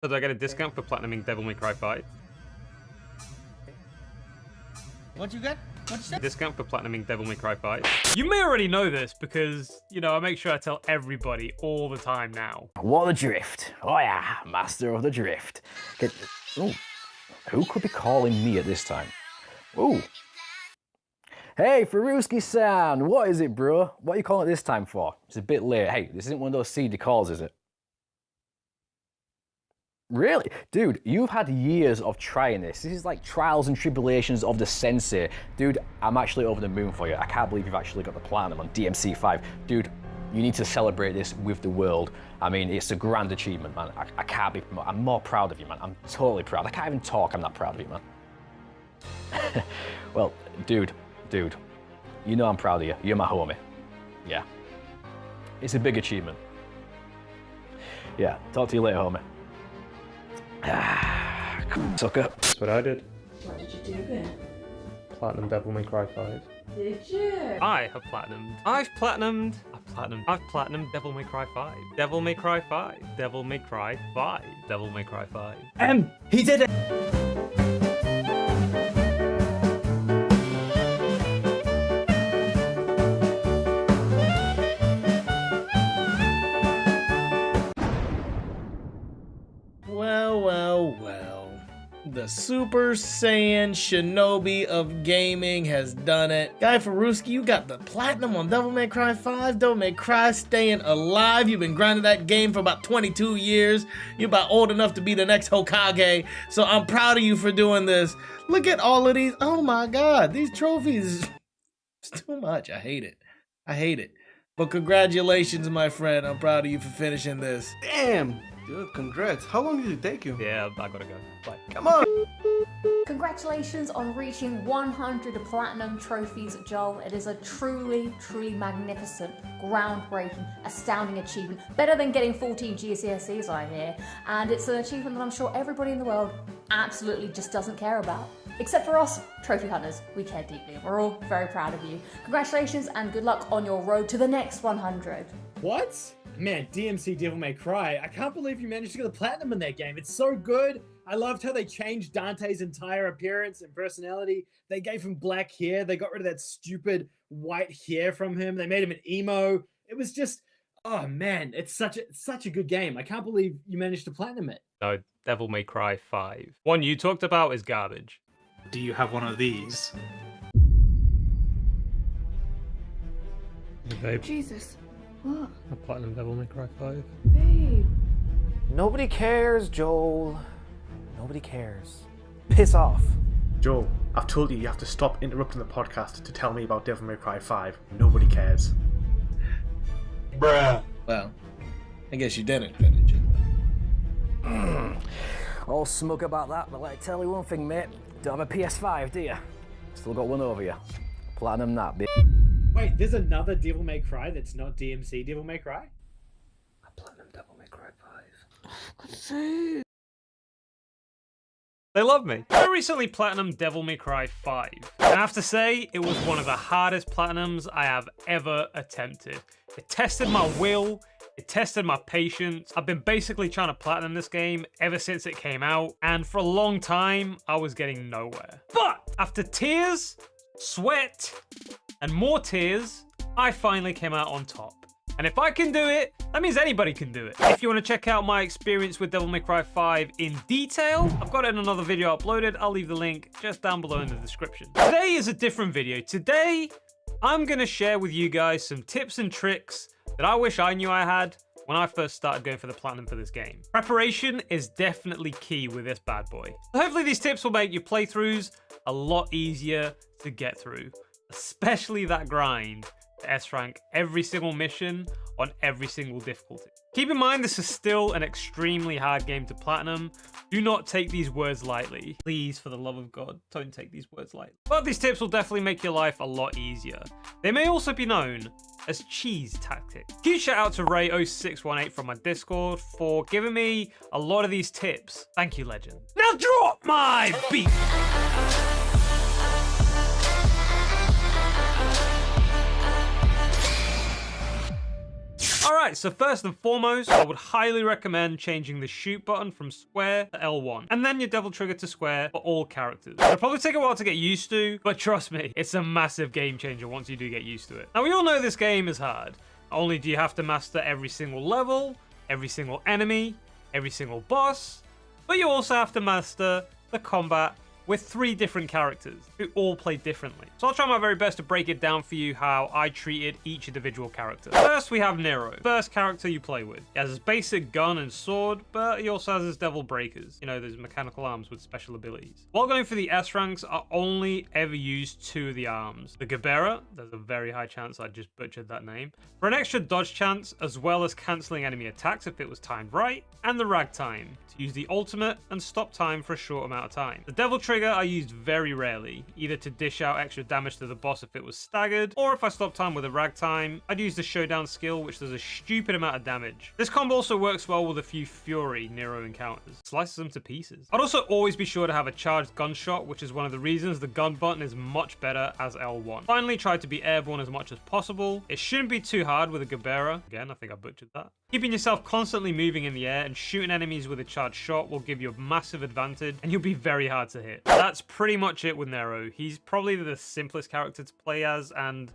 So do I get a discount for platinuming Devil May Cry 5? What you got? What you said? Discount for platinuming Devil May Cry 5. You may already know this because, you know, I make sure I tell everybody all the time now. What the drift? Oh yeah, master of the drift. Ooh, who could be calling me at this time? Ooh. Hey, Faruski-san, what is it, bro? What are you calling it this time for? It's a bit late. Hey, this isn't one of those seedy calls, is it? Really? Dude, you've had years of trying this. This is like trials and tribulations of the sensei. Dude, I'm actually over the moon for you. I can't believe you've actually got the platinum on DMC5. Dude, you need to celebrate this with the world. I mean, it's a grand achievement, man. I can't be, I'm more proud of you, man. I'm totally proud. I can't even talk, I'm that proud of you, man. Well, dude, you know I'm proud of you. You're my homie. Yeah. It's a big achievement. Yeah, talk to you later, homie. Come on, sucker. That's what I did. What did you do then? Platinum Devil May Cry 5. Did you? I have platinumed. I've platinumed Devil May Cry 5. Devil May Cry 5. Devil May Cry 5. Devil May Cry 5. He did it! Well. The Super Saiyan Shinobi of gaming has done it. Guy Faruski, you got the platinum on Devil May Cry 5. Devil May Cry staying alive. You've been grinding that game for about 22 years. You're about old enough to be the next Hokage. So I'm proud of you for doing this. Look at all of these. Oh my god, these trophies. It's too much. I hate it. But congratulations, my friend. I'm proud of you for finishing this. Damn, dude, congrats. How long did it take you? Yeah, I gotta go. Bye. Come on. Congratulations on reaching 100 platinum trophies, Joel. It is a truly magnificent, groundbreaking, astounding achievement. Better than getting 14 GCSEs, I hear. And it's an achievement that I'm sure everybody in the world absolutely just doesn't care about. Except for us, trophy hunters. We care deeply. We're all very proud of you. Congratulations and good luck on your road to the next 100. What? Man, DMC Devil May Cry. I can't believe you managed to get the platinum in that game. It's so good. I loved how they changed Dante's entire appearance and personality. They gave him black hair. They got rid of that stupid white hair from him. They made him an emo. It was just, oh man, it's such a good game. I can't believe you managed to platinum it. No, Devil May Cry 5. One you talked about is garbage. Do you have one of these? Hey, babe. Jesus. What? A platinum Devil May Cry 5. Babe. Nobody cares, Joel. Nobody cares. Piss off. Joel, I've told you you have to stop interrupting the podcast to tell me about Devil May Cry 5. Nobody cares. Bruh. Well, I guess you didn't finish it. All smug about that, but let me tell you one thing, mate. Don't have a PS5, do you? Still got one over you. Platinum that, bitch. Wait, there's another Devil May Cry that's not DMC Devil May Cry? A platinum Devil May Cry 5. They love me. I recently platinumed Devil May Cry 5. And I have to say, it was one of the hardest platinums I have ever attempted. It tested my will, it tested my patience. I've been basically trying to platinum this game ever since it came out, and for a long time, I was getting nowhere. But after tears, sweat, and more tears, I finally came out on top. And if I can do it, that means anybody can do it. If you want to check out my experience with Devil May Cry 5 in detail, I've got it in another video uploaded. I'll leave the link just down below in the description. Today is a different video. Today, I'm going to share with you guys some tips and tricks that I wish I knew I had when I first started going for the platinum for this game. Preparation is definitely key with this bad boy. So hopefully these tips will make your playthroughs a lot easier to get through, especially that grind. S rank every single mission on every single difficulty. Keep in mind this is still an extremely hard game to platinum. Do not take these words lightly. Please, for the love of God, don't take these words lightly. But these tips will definitely make your life a lot easier. They may also be known as cheese tactics. Huge shout out to Ray0618 from my Discord for giving me a lot of these tips. Thank you, legend. Now drop my beat! Alright, so first and foremost, I would highly recommend changing the shoot button from square to L1, and then your devil trigger to square for all characters. It'll probably take a while to get used to, but trust me, it's a massive game changer once you do get used to it. Now we all know this game is hard. Not only do you have to master every single level, every single enemy, every single boss, but you also have to master the combat with 3 different characters who all play differently. So I'll try my very best to break it down for you how I treated each individual character. First, we have Nero, first character you play with. He has his basic gun and sword, but he also has his devil breakers. You know, those mechanical arms with special abilities. While going for the S ranks, I only ever use 2 of the arms. The Gebera, there's a very high chance I just butchered that name, for an extra dodge chance, as well as cancelling enemy attacks if it was timed right, and the Ragtime, to use the ultimate and stop time for a short amount of time. The devil trigger I used very rarely, either to dish out extra damage to the boss if it was staggered, or if I stopped time with a Ragtime, I'd use the showdown skill, which does a stupid amount of damage. This combo also works well with a few Fury Nero encounters, slices them to pieces. I'd also always be sure to have a charged gunshot, which is one of the reasons the gun button is much better as L1. Finally, try to be airborne as much as possible. It shouldn't be too hard with a Gebera. Again, I think I butchered that. Keeping yourself constantly moving in the air and shooting enemies with a charged shot will give you a massive advantage, and you'll be very hard to hit. That's pretty much it with Nero. He's probably the simplest character to play as, and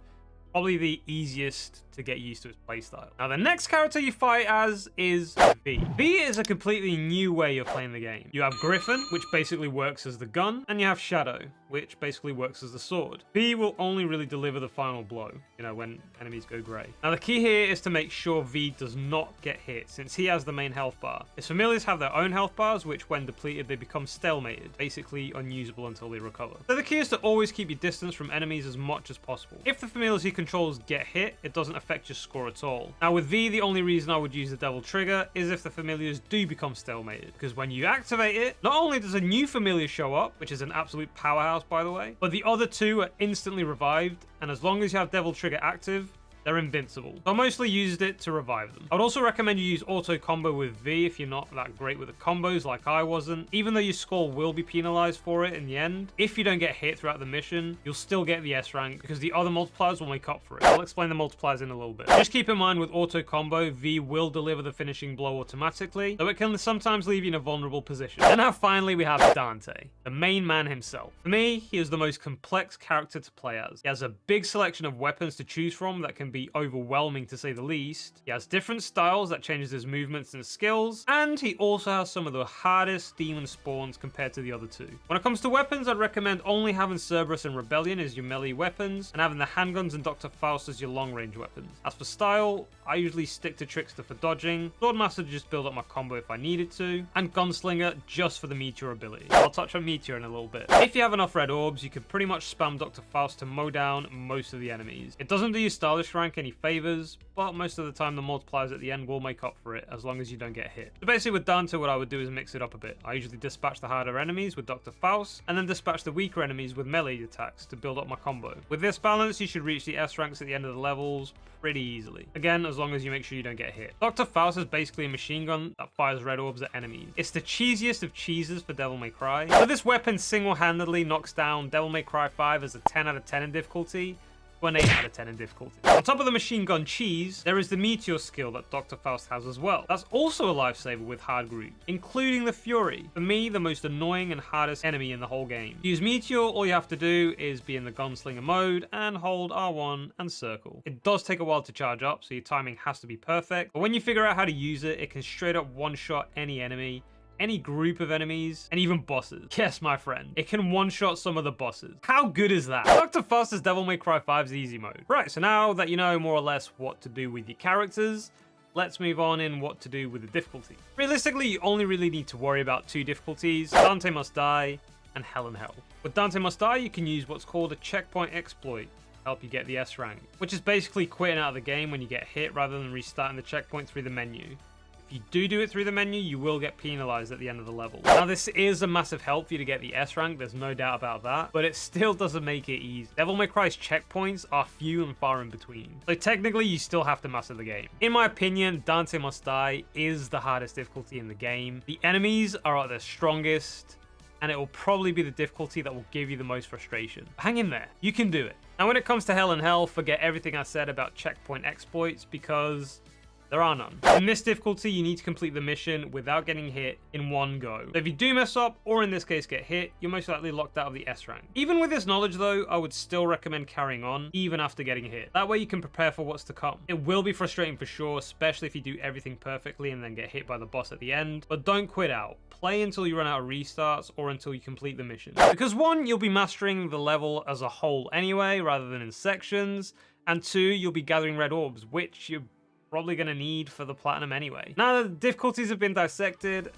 probably the easiest to get used to his playstyle. Now, the next character you fight as is V. V is a completely new way of playing the game. You have Griffin, which basically works as the gun, and you have Shadow, which basically works as the sword. V will only really deliver the final blow, you know, when enemies go grey. Now, the key here is to make sure V does not get hit, since he has the main health bar. His familiars have their own health bars, which when depleted, they become stalemated, basically unusable until they recover. So the key is to always keep your distance from enemies as much as possible. If the familiars he controls get hit, it doesn't affect your score at all. Now, with V, the only reason I would use the devil trigger is if the familiars do become stalemated, because when you activate it, not only does a new familiar show up, which is an absolute powerhouse by the way, but the other 2 are instantly revived, and as long as you have devil trigger active, they're invincible. So I mostly used it to revive them. I would also recommend you use auto combo with V if you're not that great with the combos like I wasn't. Even though your score will be penalized for it in the end, if you don't get hit throughout the mission, you'll still get the S rank because the other multipliers will make up for it. I'll explain the multipliers in a little bit. Just keep in mind with auto combo, V will deliver the finishing blow automatically, though it can sometimes leave you in a vulnerable position. And now finally we have Dante, the main man himself. For me, he is the most complex character to play as. He has a big selection of weapons to choose from that can be overwhelming to say the least. He has different styles that changes his movements and skills, and he also has some of the hardest demon spawns compared to the other 2. When it comes to weapons, I'd recommend only having Cerberus and Rebellion as your melee weapons, and having the handguns and Dr. Faust as your long range weapons. As for style, I usually stick to Trickster for dodging, Swordmaster to just build up my combo if I needed to, and Gunslinger just for the Meteor ability. I'll touch on Meteor in a little bit. If you have enough red orbs, you can pretty much spam Dr. Faust to mow down most of the enemies. It doesn't do your stylish rank any favors, but most of the time the multipliers at the end will make up for it as long as you don't get hit. So basically with Dante, what I would do is mix it up a bit. I usually dispatch the harder enemies with Dr. Faust, and then dispatch the weaker enemies with melee attacks to build up my combo. With this balance, you should reach the S ranks at the end of the levels pretty easily. Again, as long as you make sure you don't get hit. Dr. Faust is basically a machine gun that fires red orbs at enemies. It's the cheesiest of cheeses for Devil May Cry. So this weapon single-handedly knocks down Devil May Cry 5 as a 10 out of 10 in difficulty, an 8 out of 10 in difficulty. On top of the machine gun cheese, there is the Meteor skill that Dr. Faust has as well. That's also a lifesaver with hard groups, including the Fury. For me, the most annoying and hardest enemy in the whole game. To use Meteor, all you have to do is be in the gunslinger mode and hold R1 and circle. It does take a while to charge up, so your timing has to be perfect, but when you figure out how to use it, it can straight up one-shot any enemy, any group of enemies, and even bosses. Yes, my friend, it can one-shot some of the bosses. How good is that? Dr. Faust's Devil May Cry 5's easy mode. Right, so now that you know more or less what to do with your characters, let's move on in what to do with the difficulty. Realistically, you only really need to worry about 2 difficulties, Dante Must Die and Hell in Hell. With Dante Must Die, you can use what's called a checkpoint exploit to help you get the S rank, which is basically quitting out of the game when you get hit rather than restarting the checkpoint through the menu. If you do it through the menu, you will get penalized at the end of the level. Now, this is a massive help for you to get the S rank, there's no doubt about that, but it still doesn't make it easy. Devil May Cry's checkpoints are few and far in between, so technically you still have to master the game. In my opinion, Dante Must Die is the hardest difficulty in the game. The enemies are at their strongest, and it will probably be the difficulty that will give you the most frustration. Hang in there, you can do it. Now, when it comes to Hell in Hell, forget everything I said about checkpoint exploits, because There are none. In this difficulty, you need to complete the mission without getting hit in one go. So if you do mess up, or in this case get hit, you're most likely locked out of the S rank. Even with this knowledge though, I would still recommend carrying on, even after getting hit. That way you can prepare for what's to come. It will be frustrating for sure, especially if you do everything perfectly and then get hit by the boss at the end, but don't quit out. Play until you run out of restarts or until you complete the mission. Because 1, you'll be mastering the level as a whole anyway, rather than in sections, and 2, you'll be gathering red orbs, which you're probably going to need for the platinum anyway. Now that the difficulties have been dissected,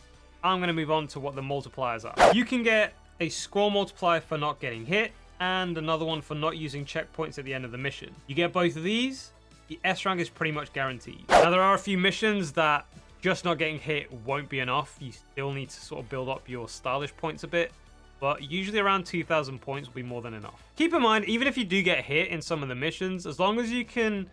I'm going to move on to what the multipliers are. You can get a scroll multiplier for not getting hit, and another one for not using checkpoints at the end of the mission. You get both of these, the S rank is pretty much guaranteed. Now there are a few missions that just not getting hit won't be enough. You still need to sort of build up your stylish points a bit, but usually around 2,000 points will be more than enough. Keep in mind, even if you do get hit in some of the missions, as long as you can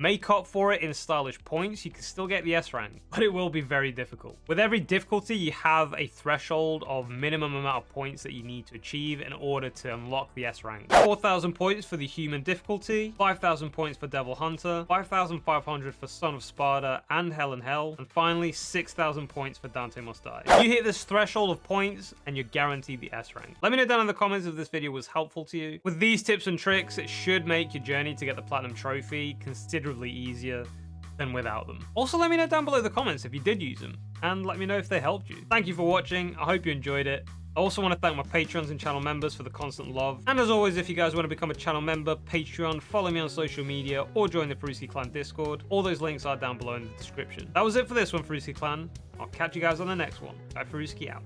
make up for it in stylish points, you can still get the S rank, but it will be very difficult. With every difficulty, you have a threshold of minimum amount of points that you need to achieve in order to unlock the S rank. 4,000 points for the human difficulty, 5,000 points for Devil Hunter, 5,500 for Son of Sparta and Hell and Hell, and finally 6,000 points for Dante Must Die. You hit this threshold of points and you're guaranteed the S rank. Let me know down in the comments if this video was helpful to you. With these tips and tricks, it should make your journey to get the Platinum Trophy considerably easier than without them. Also, let me know down below in the comments if you did use them, and let me know if they helped you. Thank you for watching. I hope you enjoyed it. I also want to thank my patrons and channel members for the constant love. And as always, if you guys want to become a channel member, Patreon, follow me on social media, or join the Fruski Clan Discord, all those links are down below in the description. That was it for this one, Fruski Clan. I'll catch you guys on the next one. Bye, Fruski out.